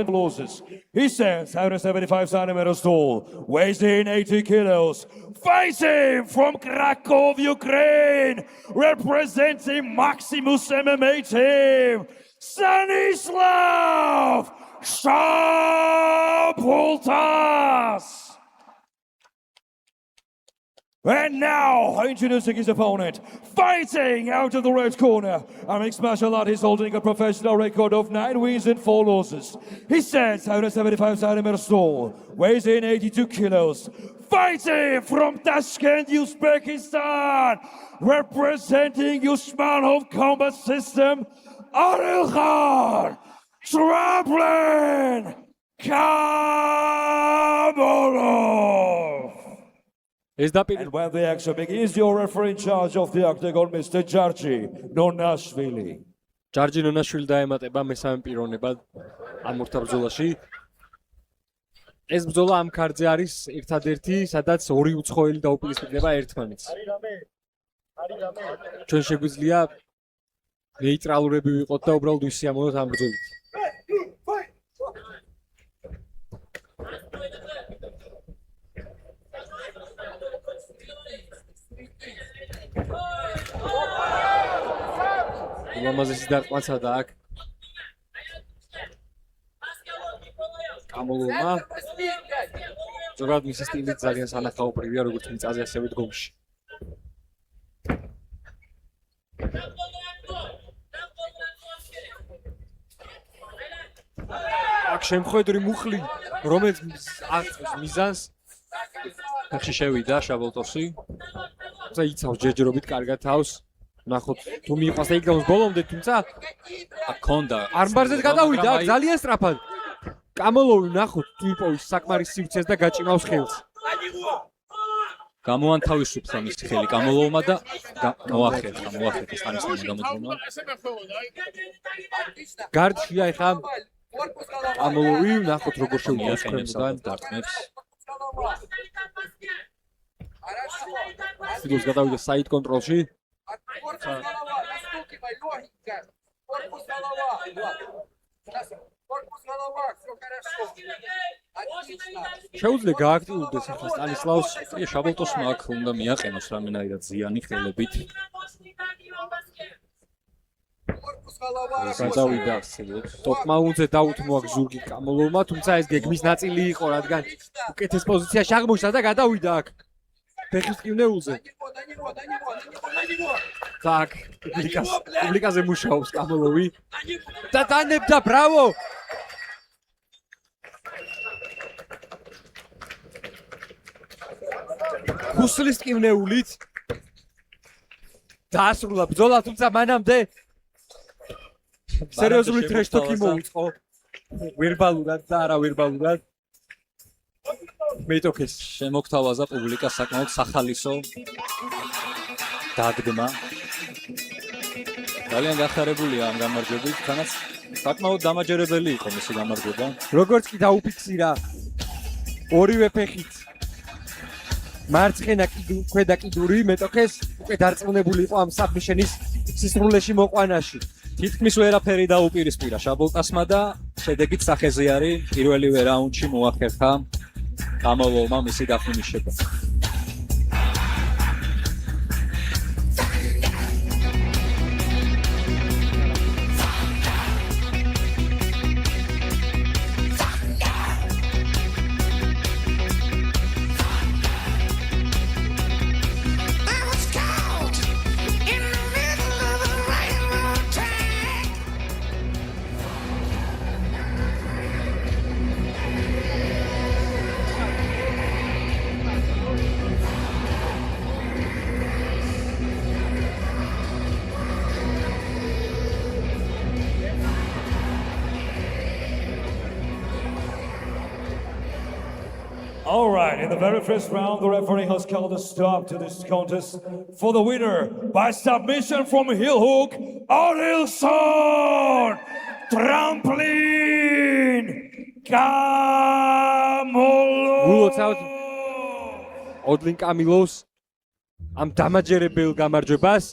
losses. He stands 175 centimeters tall, weighs in 80 kilos, fighting from Krakow, Ukraine, representing Maximus MMA team, Stanislav Szapultas. And now, introducing his opponent, fighting out of the red corner, a mixed martial artist holding a professional record of 9 wins and 4 losses. He stands 175 centimeters tall, weighs in 82 kilos, fighting from Tashkent, Uzbekistan, representing Usmanov combat system, Arilkhan Tramplin Kamolov. And when the action begins, your referee in charge of the octagon, Mr. Georgi Nonashvili. Georgi Nonashvili დაემატება მესამე პიროვნებად ამ ორთაბრძოლაში. ეს ბრძოლა ამ ქარდზე არის ერთადერთი, სადაც ორი უცხოელი დაუპირისპირდება ერთმანეთს. ჩვენ შეგვიძლია ნეიტრალურები ვიყოთ და უბრალოდ ვისიამოვნოთ ამ ბრძოლით. ლამაზესი დარტყმაცა და აქ კამოლოვმა ზოგადად მისი სტილი ძალიან სანახაობრივია როგორც მიწაზე ასევე დგომში. აქ შემხედრი მუხლი რომელიც აღწევს მიზანს ახში შევიდა შაბოლტოსი და იცავს ჯერჯერობით კარგად თავს. ნახოთ თუ მიყვას და იქნებს ბოლომდე, თუმცა აქონდა არმბარზე გადავიდა ძალიან სწრაფად. კამოლოვი ნახოთ თუ იპოვის საკმარის სივრცეს და გაჭიმავს ხელს. გამოანთავისუფლს ამის ხელი კამოლოვმა და მოახერხა სტანისლავმა გამოძღვნა. გარდშია ეხა კამოლოვი ნახოთ როგორ შეუძლებს ხელმოდან დარტყმებს. სიტუს გადავიდა საიდ კონტროლში. შეუძლია გააქტიურდეს ახლა სტანისლავს. შაბოლტოსმა აქ უნდა მიაყენოს რამენაირად ზიანი ხელებით. გადავიდა ტოპ-მაუნზე დაუთმო აქ ზურგი კამოლოვმა, თუმცა ეს გეგმის ნაწილი იყო, რადგან უკეთეს პოზიციაში აღმოჩნდა და გადავიდა აქ ფეხის ტკივნეულზე. Так, პუბლიკაზე მუშაობს კამოლოვი და დანებდა, ბრავო! ხუსლის ტკივნეულით დაასრულა ბრძოლა, თუმცა მანამდე სერიოზული ტრეშ-ტოკი მოუწყო. ვერბალურად და არა ვერბალურად. მეიტოქეს შემოგთავაზა პუბლიკას საკმაოდ სახალისო დაგდმა. ძალიან გახარებულია ამ გამარჯვებით, თანაც საკმაოდ დამაჯერებელი იყო მისი გამარჯვება. როგორც კი დაუფიქსირა ორივე ფეხით მარცხენა ქვედა კიდური, მეტოქეს უკვე დარწმუნებული იყო ამ საბმიშენის სისრულეში მოყვანაში. თითქმის ვერაფერი დაუპირისპირა შაბოლტასმა და შედეგით სახეზე არის პირველივე რაუნდში მოახერხა კამოლოვმა მისი დაფინიშება. All right, in the very first round, the referee has called a stop to this contest for the winner by submission from heel hook, Arilkhan Tramplin Kamolov. ოდლინ კამილოვს ამ დამაჯერებელ გამარჯვებას